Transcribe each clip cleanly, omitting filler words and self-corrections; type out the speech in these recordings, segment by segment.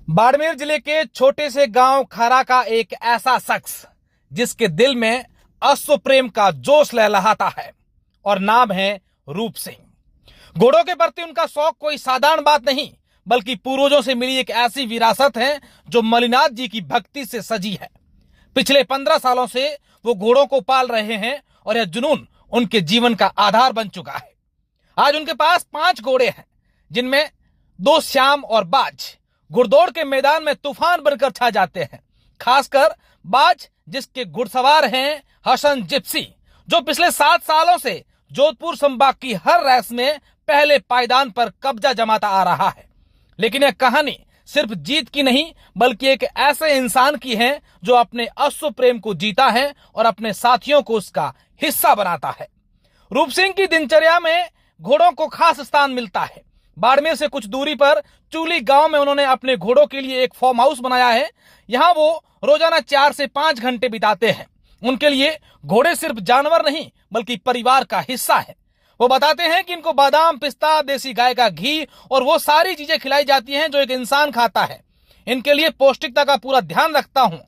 बाड़मेर जिले के छोटे से गांव खरा का एक ऐसा शख्स जिसके दिल में अश्व प्रेम का जोश लहलहाता है और नाम है रूप सिंह। घोड़ों के प्रति उनका शौक कोई साधारण बात नहीं बल्कि पूर्वजों से मिली एक ऐसी विरासत है जो मलिनाथ जी की भक्ति से सजी है। पिछले 15 सालों से वो घोड़ों को पाल रहे हैं और यह जुनून उनके जीवन का आधार बन चुका है। आज उनके पास 5 घोड़े हैं जिनमें 2 श्याम और बाज घुड़दौड़ के मैदान में तूफान बनकर छा जाते हैं। खासकर बाज जिसके घुड़सवार हैं हसन जिप्सी, जो पिछले 7 सालों से जोधपुर संभाग की हर रेस में पहले पायदान पर कब्जा जमाता आ रहा है। लेकिन यह कहानी सिर्फ जीत की नहीं बल्कि एक ऐसे इंसान की है जो अपने अश्व प्रेम को जीता है और अपने साथियों को उसका हिस्सा बनाता है। रूप सिंह की दिनचर्या में घोड़ों को खास स्थान मिलता है। बाड़मेर से कुछ दूरी पर चूली गांव में उन्होंने अपने घोड़ों के लिए एक फार्म हाउस बनाया है। यहां वो रोजाना 4 से 5 घंटे बिताते हैं। उनके लिए घोड़े सिर्फ जानवर नहीं बल्कि परिवार का हिस्सा है। वो बताते हैं कि इनको बादाम, पिस्ता, देसी गाय का घी और वो सारी चीजें खिलाई जाती हैं जो एक इंसान खाता है। इनके लिए पौष्टिकता का पूरा ध्यान रखता हूं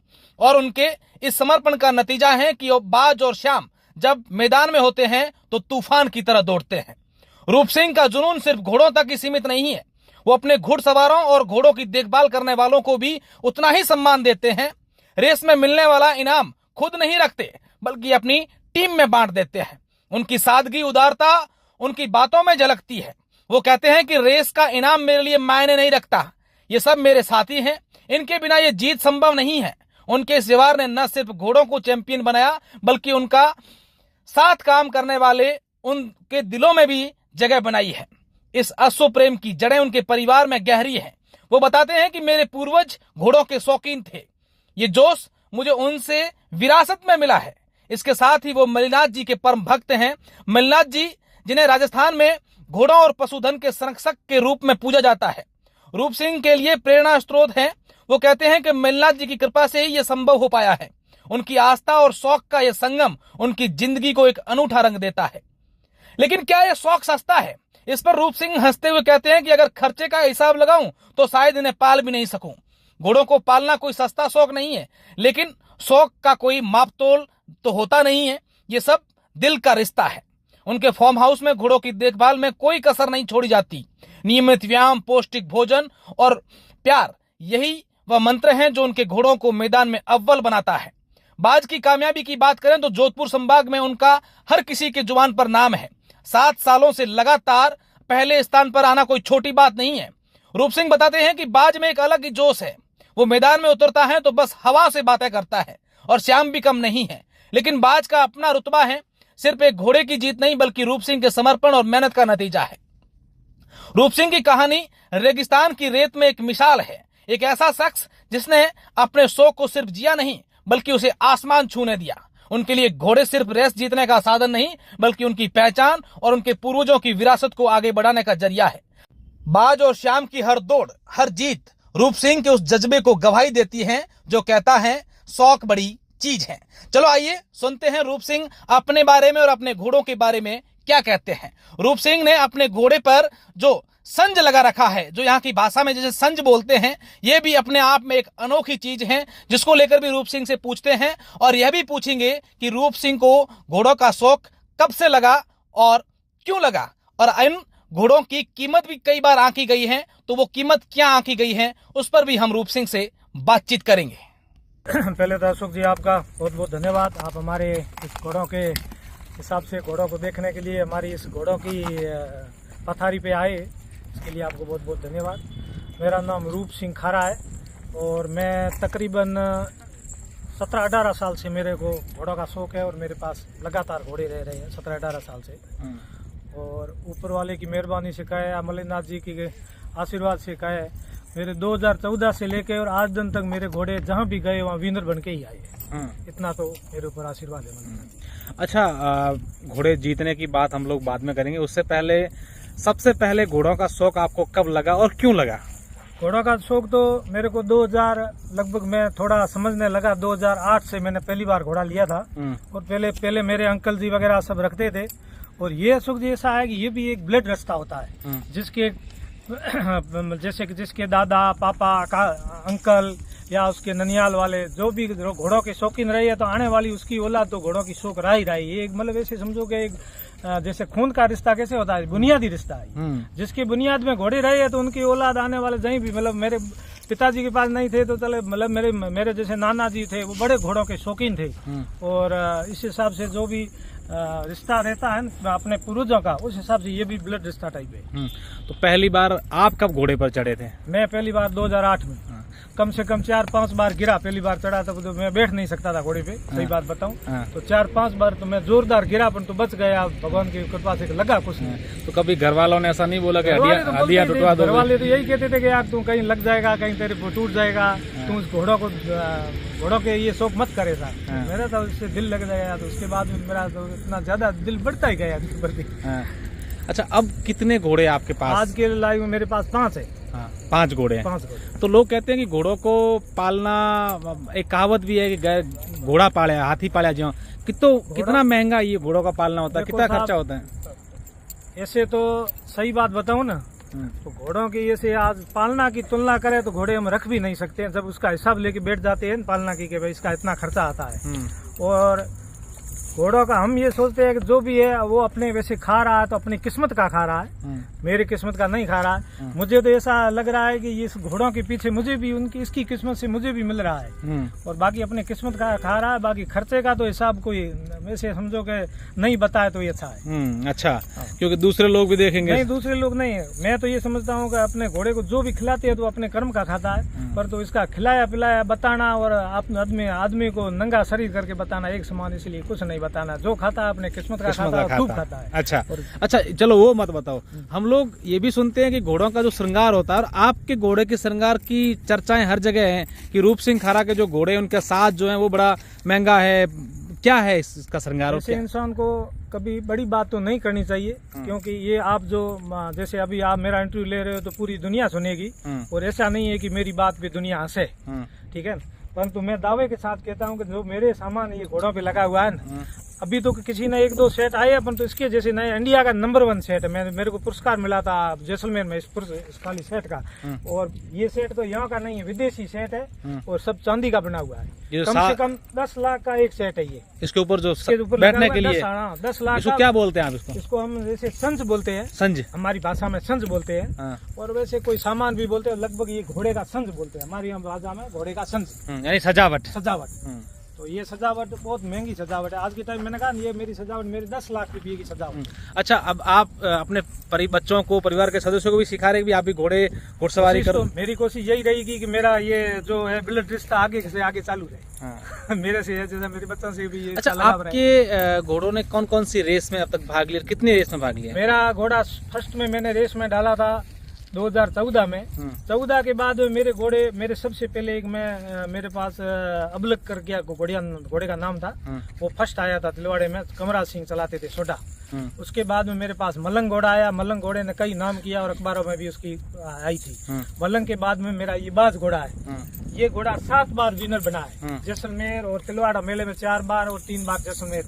और उनके इस समर्पण का नतीजा है कि बाज और श्याम जब मैदान में होते हैं तो तूफान की तरह दौड़ते हैं। रूप सिंह का जुनून सिर्फ घोड़ों तक ही सीमित नहीं है, वो अपने घुड़सवारों और घोड़ों की देखभाल करने वालों को भी उतना ही सम्मान देते हैं। रेस में मिलने वाला इनाम खुद नहीं रखते बल्कि अपनी टीम में बांट देते हैं। उनकी सादगी, उदारता उनकी बातों में झलकती है। वो कहते हैं कि रेस का इनाम मेरे लिए मायने नहीं रखता, ये सब मेरे साथी हैं, इनके बिना ये जीत संभव नहीं है। उनके इस व्यवहार ने न सिर्फ घोड़ों को चैंपियन बनाया बल्कि उनका साथ काम करने वाले उनके दिलों में भी जगह बनाई है। इस अश्व प्रेम की जड़ें उनके परिवार में गहरी हैं। वो बताते हैं कि मेरे पूर्वज घोड़ों के शौकीन थे, ये जोश मुझे उनसे विरासत में मिला है। इसके साथ ही वो मलिनाथ जी के परम भक्त हैं। मलिनाथ जी जिन्हें राजस्थान में घोड़ों और पशुधन के संरक्षक के रूप में पूजा जाता है, रूप सिंह के लिए प्रेरणा स्रोत हैं। वो कहते हैं कि मलिनाथ जी की कृपा से ही यह संभव हो पाया है। उनकी आस्था और शौक का यह संगम उनकी जिंदगी को एक अनूठा रंग देता है। लेकिन क्या यह शौक सस्ता है? इस पर रूप सिंह हंसते हुए कहते हैं कि अगर खर्चे का हिसाब लगाऊं तो शायद इन्हें पाल भी नहीं सकूं। घोड़ों को पालना कोई सस्ता शौक नहीं है, लेकिन शौक का कोई मापतोल तो होता नहीं है। ये सब दिल का रिश्ता है। उनके फार्म हाउस में घोड़ों की देखभाल में कोई कसर नहीं छोड़ी जाती। नियमित व्यायाम, पौष्टिक भोजन और प्यार, यही वह मंत्र हैं जो उनके घोड़ों को मैदान में अव्वल बनाता है। बाज की कामयाबी की बात करें तो जोधपुर संभाग में उनका हर किसी के जुबान पर नाम है। 7 सालों से लगातार पहले स्थान पर आना कोई छोटी बात नहीं है। रूप सिंह बताते हैं कि बाज में एक अलग ही जोश है। वो मैदान में उतरता है तो बस हवा से बातें करता है। और श्याम भी कम नहीं है, लेकिन बाज का अपना रुतबा है। सिर्फ एक घोड़े की जीत नहीं बल्कि रूप सिंह के समर्पण और मेहनत का नतीजा है। रूप सिंह की कहानी रेगिस्तान की रेत में एक मिसाल है। एक ऐसा शख्स जिसने अपने शौक को सिर्फ जिया नहीं बल्कि उसे आसमान छूने दिया। उनके लिए घोड़े सिर्फ रेस जीतने का साधन नहीं बल्कि उनकी पहचान और उनके पूर्वजों की विरासत को आगे बढ़ाने का जरिया है। बाज और श्याम की हर दौड़, हर जीत रूप सिंह के उस जज्बे को गवाही देती है जो कहता है शौक बड़ी चीज है। चलो आइए सुनते हैं रूप सिंह अपने बारे में और अपने घोड़ों के बारे में क्या कहते हैं। रूप सिंह ने अपने घोड़े पर जो संज लगा रखा है, जो यहाँ की भाषा में जैसे संज बोलते हैं, ये भी अपने आप में एक अनोखी चीज है जिसको लेकर भी रूप सिंह से पूछते हैं और यह भी पूछेंगे कि रूप सिंह को घोड़ों का शौक कब से लगा और क्यों लगा, और इन घोड़ों की कीमत भी कई बार आंकी गई है, तो वो कीमत क्या आंकी गई है उस पर भी हम रूप सिंह से बातचीत करेंगे। पहले तो अशोक जी आपका बहुत बहुत धन्यवाद। आप हमारे इस घोड़ों के हिसाब से घोड़ों को देखने के लिए हमारी इस घोड़ों की पथारी पे आए, इसके लिए आपको बहुत बहुत धन्यवाद। मेरा नाम रूप सिंह खारा है और मैं तकरीबन 17-18 साल से मेरे को घोड़ों का शौक है और मेरे पास लगातार घोड़े रह रहे हैं 17-18 साल से। और ऊपर वाले की मेहरबानी से कहा है, मलिनाथ जी के आशीर्वाद से कहा है, मेरे 2014 से लेके और आज दिन तक मेरे घोड़े जहाँ भी गए वहाँ विनर बन के ही आए। इतना तो मेरे ऊपर आशीर्वाद है। अच्छा, घोड़े जीतने की बात हम लोग बाद में करेंगे, उससे पहले सबसे पहले घोड़ों का शौक आपको कब लगा और क्यों लगा? घोड़ों का शौक तो मेरे को 2000 लगभग मैं थोड़ा समझने लगा। 2008 से मैंने पहली बार घोड़ा लिया था और पहले मेरे अंकल जी वगैरह सब रखते थे। और ये अशोक जी ऐसा है कि ये भी एक ब्लड रास्ता होता है जिसके जैसे कि जिसके दादा, पापा, अंकल या उसके ननियाल वाले जो भी घोड़ों के शौकीन रहे हैं, तो आने वाली उसकी औलाद तो घोड़ों की शौक रहा ही रही। ये एक मतलब ऐसे समझो कि एक जैसे खून का रिश्ता कैसे होता है, बुनियादी रिश्ता है। जिसकी बुनियाद में घोड़े रहे हैं तो उनकी औलाद आने वाले जहीं भी, मतलब मेरे पिताजी के पास नहीं थे तो चले, मतलब मेरे जैसे नाना जी थे वो बड़े घोड़ों के शौकीन थे। और इस हिसाब से जो भी रिश्ता रहता है ना अपने पूर्वजों का, उस हिसाब से ये भी ब्लड रिश्ता टाइप है। तो पहली बार आप कब घोड़े पर चढ़े थे? मैं पहली बार 2008 में कम से कम 4-5 बार गिरा। पहली बार चढ़ा था तो मैं बैठ नहीं सकता था घोड़े पे, सही बात बताऊं। तो 4-5 बार तो मैं जोरदार गिरा, पर तो बच गया भगवान की कृपा से, लगा कुछ नहीं। तो कभी घर वालों ने ऐसा नहीं बोला कि हड्डियां टुटवा दो? घर वाले तो यही कहते थे कि यार तू कहीं लग जाएगा, कहीं तेरे को टूट जाएगा, तू उस घोड़ों के ये शौक मत करेगा। मेरा तो उससे दिल लग जाएगा। तो उसके बाद मेरा तो इतना ज्यादा दिल बढ़ता ही गया इसके प्रति। अच्छा, अब कितने घोड़े आपके पास? आज के लाइफ में मेरे पास 5 है। 5 घोड़े हैं। 5 घोड़े। तो लोग कहते हैं कि घोड़ों को पालना, एक कहावत भी है कि घोड़ा पाले हाथी पाले जो, कितना महंगा ये घोड़ों का पालना होता है, कितना खर्चा होता है? ऐसे तो सही बात बताऊं ना, तो घोड़ों की ऐसे आज पालना की तुलना करें तो घोड़े हम रख भी नहीं सकते हैं। जब उसका हिसाब लेके बैठ जाते हैं पालना की कि भाई इसका इतना खर्चा आता है। और घोड़ों का हम ये सोचते हैं कि जो भी है वो अपने वैसे खा रहा है तो अपनी किस्मत का खा रहा है, मेरी किस्मत का नहीं खा रहा है। मुझे तो ऐसा लग रहा है कि ये घोड़ों के पीछे मुझे भी उनकी इसकी किस्मत से मुझे भी मिल रहा है, और बाकी अपने किस्मत का खा रहा है। बाकी खर्चे का तो हिसाब कोई वैसे समझो कि नहीं बताए तो ये अच्छा है। अच्छा, क्योंकि दूसरे लोग भी देखेंगे। नहीं, दूसरे लोग नहीं है। मैं तो ये समझता हूँ कि अपने घोड़े को जो भी खिलाते हैं तो अपने कर्म का खाता है, पर तो इसका खिलाया पिलाया बताना और अपने आदमी को नंगा शरीर करके बताना एक समान, इसलिए कुछ नहीं बताना। जो खाता है अपने किस्मत का खाता है। अच्छा, चलो वो मत बताओ। हम लोग ये भी सुनते हैं कि घोड़ों का जो श्रृंगार होता है, और आपके घोड़े के श्रृंगार की चर्चाएं हर जगह हैं कि रूप सिंह खारा के जो घोड़े उनका साज जो है वो बड़ा महंगा है। क्या है इसका श्रृंगार? ऐसे इंसान को कभी बड़ी बात तो नहीं करनी चाहिए, क्योंकि ये आप जो जैसे अभी आप मेरा इंटरव्यू ले रहे हो तो पूरी दुनिया सुनेगी, और ऐसा नहीं है कि मेरी बात पे दुनिया हंसे, ठीक है। परंतु मैं दावे के साथ कहता हूँ कि जो मेरे सामान ये घोड़ों पे लगा हुआ है ना, अभी तो किसी ने 1-2 सेट आए हैं, परंतु इसके जैसे नए इंडिया का नंबर 1 सेट है। मेरे को पुरस्कार मिला था जैसलमेर में इस खाली सेट का। और ये सेट तो यहाँ का नहीं है, विदेशी सेट है, और सब चांदी का बना हुआ है। कम से कम 10 लाख का एक सेट है ये। इसके ऊपर जो बैठने के लिए 10 लाख। इसको क्या बोलते हैं आप? इसको हम जैसे संज बोलते हैं, संज हमारी भाषा में संज बोलते हैं, और वैसे कोई सामान भी बोलते हैं। लगभग ये घोड़े का संज बोलते हैं हमारी भाषा में, घोड़े का संज यानी सजावट। तो ये सजावट बहुत महंगी सजावट है आज के टाइम। मैंने कहा ये मेरी सजावट मेरी 10 लाख रुपये की सजावट। अच्छा, अब आप अपने बच्चों को, परिवार के सदस्यों को भी सिखा रहे कि आप भी घोड़सवारी करो? तो मेरी कोशिश यही रहेगी कि मेरा ये जो है ब्लड रिश्ता आगे से आगे चालू रहे। मेरे से जैसे मेरे बच्चों से भी ये। अच्छा, आपके घोड़ों ने कौन कौन सी रेस में अब तक भाग लिया? कितनी रेस में भाग लिया? मेरा घोड़ा फर्स्ट में मैंने रेस में डाला था 2014 में। 14 के बाद मेरे घोड़े, मेरे सबसे पहले एक मेरे पास अबलक करके घोड़े का नाम था, वो फर्स्ट आया था तिलवाड़े में, कमराज सिंह चलाते थे छोटा। उसके बाद में मेरे पास मलंग घोड़ा आया। मलंग घोड़े ने कई नाम किया और अखबारों में भी उसकी आई थी। मलंग के बाद में मेरा ये बाज घोड़ा है। ये घोड़ा 7 बार विनर बना है जैसलमेर और तिलवाड़ा मेले में, 4 बार और 3 बार जैसलमेर।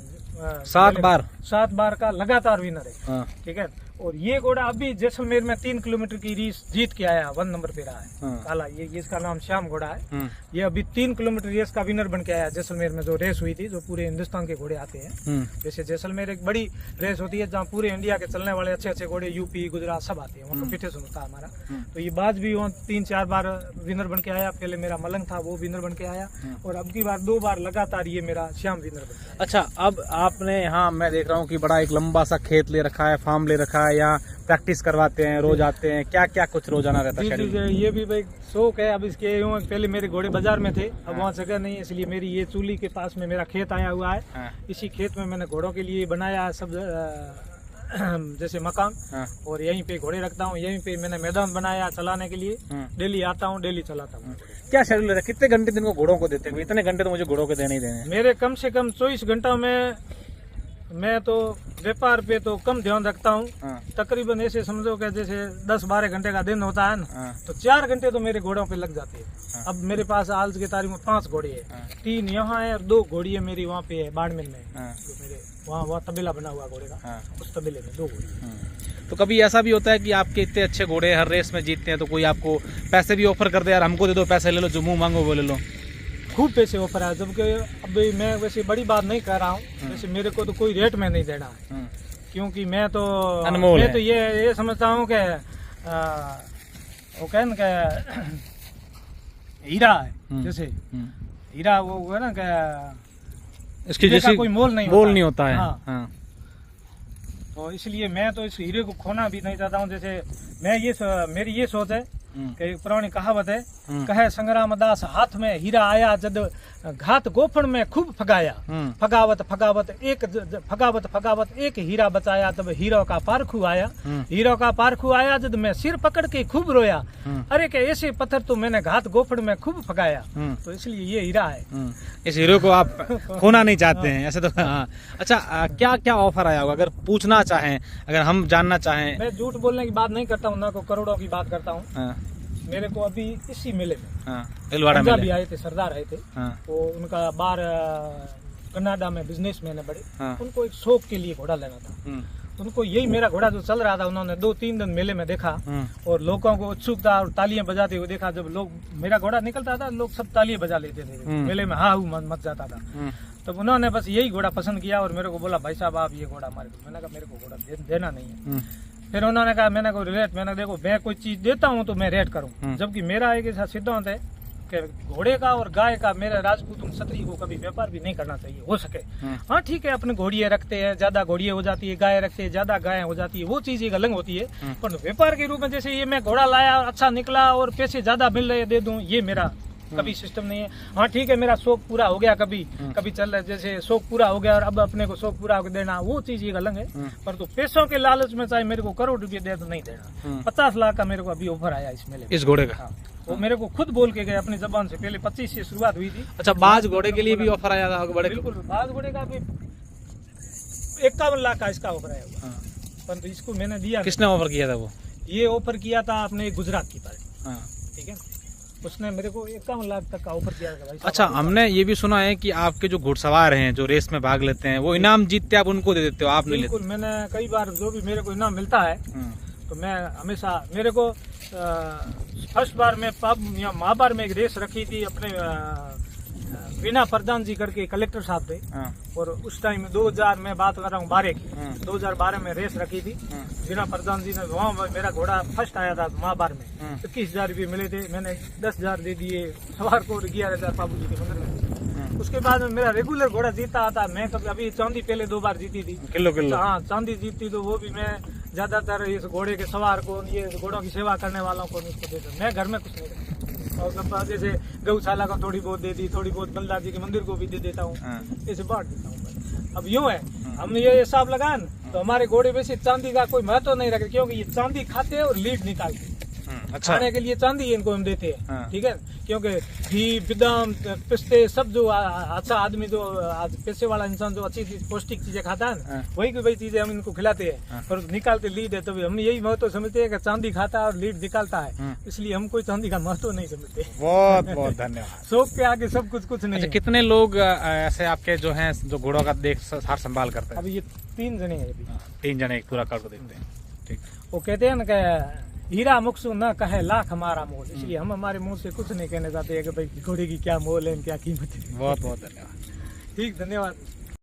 7 बार का लगातार विनर है, ठीक है। और ये घोड़ा अभी जैसलमेर में 3 किलोमीटर की रेस जीत के आया, 1 नंबर पे रहा है काला। ये इसका नाम श्याम घोड़ा है। ये अभी 3 किलोमीटर रेस का विनर बन के आया जैसलमेर में, जो रेस हुई थी, जो पूरे हिंदुस्तान के घोड़े आते हैं। जैसे जैसलमेर एक बड़ी रेस होती है जहाँ पूरे इंडिया के चलने वाले अच्छे घोड़े, यूपी गुजरात सब आते हैं, वहाँ कंपटीशन होता है हमारा। तो ये बाज भी वहाँ 3-4 बार विनर बन के आया। पहले मेरा मलंग था, वो विनर बन के आया, और अब की बार 2 बार लगातार ये मेरा श्याम विनर बन गया। अच्छा, अब आपने यहाँ मैं देख रहा हूँ कि बड़ा एक लंबा सा खेत ले रखा है, फार्म ले रखा है, या प्रैक्टिस करवाते हैं, रोज आते हैं, क्या क्या कुछ रोजाना रहता है? ये भी भाई शौक है। अब इसके पहले मेरे घोड़े बाजार में थे, अब वहाँ जगह नहीं है, इसलिए मेरी ये चूली के पास में मेरा खेत आया हुआ है। इसी खेत में मैंने घोड़ों के लिए बनाया सब जैसे मकान, और यहीं पे घोड़े रखता हूँ। यहीं पे मैंने मैदान बनाया चलाने के लिए। डेली आता हूँ, डेली चलाता हूँ। क्या शेड्यूल है? कितने घंटे दिन को घोड़ों को देते हैं? इतने घंटे तो मुझे घोड़ों को देने ही देने। मेरे कम से कम 24 घंटों में मैं तो व्यापार पे तो कम ध्यान रखता हूँ। हाँ। तकरीबन ऐसे समझो कि जैसे 10-12 घंटे का दिन होता है ना, हाँ। तो 4 घंटे तो मेरे घोड़ों पे लग जाते हैं। हाँ। अब मेरे पास आज की तारीख में 5 घोड़े हैं। हाँ। 3 यहाँ है और 2 घोड़ियाँ मेरी वहाँ पे है बाड़मेर में। हाँ। जो मेरे वहाँ तबेला बना हुआ घोड़े का, हाँ। उस तबेले में 2 घोड़े। तो कभी ऐसा भी होता है कि आपके इतने अच्छे घोड़े हर रेस में जीतते हैं तो कोई आपको पैसे भी ऑफर कर दे, यार हमको दे दो पैसे, ले लो जो मुंह मांगो वो ले लो? खूब पैसे ऑफर है, जबकि अभी मैं वैसे बड़ी बात नहीं कर रहा हूँ। वैसे मेरे को तो कोई रेट में नहीं देना है, क्योंकि मैं तो अनमोल है। तो ये समझता हूँ कि वो कहन के हीरा है, जैसे हीरा वो है ना कि इसकी हीरे का जैसी कोई मोल नहीं होता है। हाँ। हाँ। तो इसलिए मैं तो इस हीरे को खोना भी नहीं चाहता हूँ। जैसे मेरी ये सोच है कि एक पुरानी कहावत है, कहे संग्राम दास हाथ में हीरा आया जद घात गोफन में खूब फगाया, फगावत फगावत एक हीरा बचाया तब हीरो का पारखू आया, हीरो का पारखू आया जद मैं सिर पकड़ के खूब रोया, अरे के ऐसे पत्थर तो मैंने घात गोफन में खूब फगाया। तो इसलिए ये हीरा है। इस हीरो को आप खोना नहीं चाहते हैं ऐसे तो। हाँ। अच्छा, क्या क्या ऑफर आया होगा अगर पूछना चाहें, अगर हम जानना चाहें? मैं झूठ बोलने की बात नहीं करता हूँ, ना को करोड़ों की बात करता हूँ। हाँ। मेरे को अभी इसी मेले में भीलवाड़ा पंजाबी मेले आए थे, सरदार आए थे। वो उनका बाहर कनाडा में बिजनेसमैन है बड़े, उनको एक शौक के लिए घोड़ा लेना था। उनको यही मेरा घोड़ा जो चल रहा था, उन्होंने 2-3 दिन मेले में देखा और लोगों को उत्सुकता और तालियां बजाते हुए देखा। जब लोग मेरा घोड़ा निकलता था, लोग सब तालियां बजा लेते थे, मेले में हाँ मच जाता था। तब उन्होंने बस यही घोड़ा पसंद किया और मेरे को बोला, भाई साहब आप ये घोड़ा हमारे को। मैंने कहा मेरे को घोड़ा देना नहीं है। फिर उन्होंने कहा, मैंने को रेट, मैंने देखो मैं कोई चीज देता हूँ तो मैं रेट करूँ, जबकि मेरा एक ऐसा सिद्धांत है कि घोड़े का और गाय का, मेरे राजपूत क्षत्रिय को कभी व्यापार भी नहीं करना चाहिए हो सके। हाँ ठीक है, अपने घोड़ियाँ रखते हैं, ज्यादा घोड़ियाँ हो जाती है, गाय रखते हैं ज्यादा गायें हो जाती है, वो चीज एक अलग होती है। पर व्यापार के रूप में जैसे ये मैं घोड़ा लाया, अच्छा निकला और पैसे ज्यादा मिल रहे दे दूं, ये मेरा कभी सिस्टम नहीं है। हाँ ठीक है, मेरा शौक पूरा हो गया, कभी चल रहा है, जैसे शौक पूरा हो गया और अब अपने को शौक पूरा होकर देना, वो चीज एक अलग है। पर तो पैसों के लालच में चाहे मेरे को करोड़ रुपये दे तो नहीं देना। 50 लाख का मेरे को अभी ऑफर आया इस मेले में, इस घोड़े का। हाँ, वो मेरे को खुद बोल के गए अपनी जबान से, पहले 25 से शुरुआत हुई थी। अच्छा, बाज घोड़े के लिए भी ऑफर आया था बड़े? बिल्कुल, बाज घोड़े का भी 51 लाख का इसका ऑफर आया हुआ, परंतु इसको मैंने दिया। किसने ऑफर किया था वो? ये ऑफर किया था अपने गुजरात की पार्टी, ठीक है, उसने मेरे को 51 लाख तक का ऑफर किया था भाई। अच्छा, हमने ये भी सुना है कि आपके जो घुड़सवार हैं जो रेस में भाग लेते हैं, वो इनाम जीतते आप उनको दे देते हो, आप नहीं लेते? बिल्कुल, मैंने कई बार जो भी मेरे को इनाम मिलता है तो मैं हमेशा, मेरे को फर्स्ट बार में महाबार में एक रेस रखी थी अपने वीना प्रधान जी करके कलेक्टर साहब थे, और उस टाइम 2000 में बात कर रहा हूँ 12 की, 2012 में रेस रखी थी। वीना प्रधान जी ने, वहाँ मेरा घोड़ा फर्स्ट आया था महाबार में, 21,000 रुपये मिले थे, मैंने 10,000 दे दिए सवार को, 11,000 बाबू जी के मंदिर में। उसके बाद में मेरा रेगुलर घोड़ा जीता आता, मैं कभी अभी चांदी पहले 2 बार जीती थी, किलो हाँ चांदी जीती, तो वो भी मैं ज्यादातर इस घोड़े के सवार को, ये घोड़ों की सेवा करने वालों को उसको देता, मैं घर में कुछ नहीं करता। और जैसे गौशाला को थोड़ी बहुत दे दी, थोड़ी बहुत बलदार जी के मंदिर को भी दे देता हूँ, ऐसे बांट देता हूँ। अब यूँ है, हमने ये हिसाब लगाया ना, तो हमारे घोड़े वैसे चांदी का कोई महत्व नहीं रखते, क्योंकि ये चांदी खाते हैं और लीड निकालते हैं। अच्छा, खाने के लिए चांदी इनको हम देते हैं, ठीक है, क्योंकि घी, बादाम, पिस्ते सब जो अच्छा आदमी, जो पैसे वाला इंसान जो अच्छी पौष्टिक चीजें खाता है ना, वही चीजें हम इनको खिलाते हैं और निकालते लीड है। तो हम यही महत्व समझते हैं कि चांदी खाता है और लीड निकालता है, इसलिए हम कोई चांदी का महत्व नहीं समझते। बहुत बहुत धन्यवाद। शौक के आगे सब कुछ नहीं। अच्छा, कितने लोग ऐसे आपके जो हैं जो घोड़ों का देख सार संभाल करते हैं? अभी ये 3 जने हैं, 3 जने पूरा कर को देखते हैं, ठीक। वो कहते हैं ना कि हीरा मुक्सु न कहे लाख हमारा मोल, इसलिए हम हमारे मुंह से कुछ नहीं कहने चाहते हैं कि भाई घोड़े की क्या मोल है, क्या कीमत है। बहुत बहुत धन्यवाद। ठीक, धन्यवाद।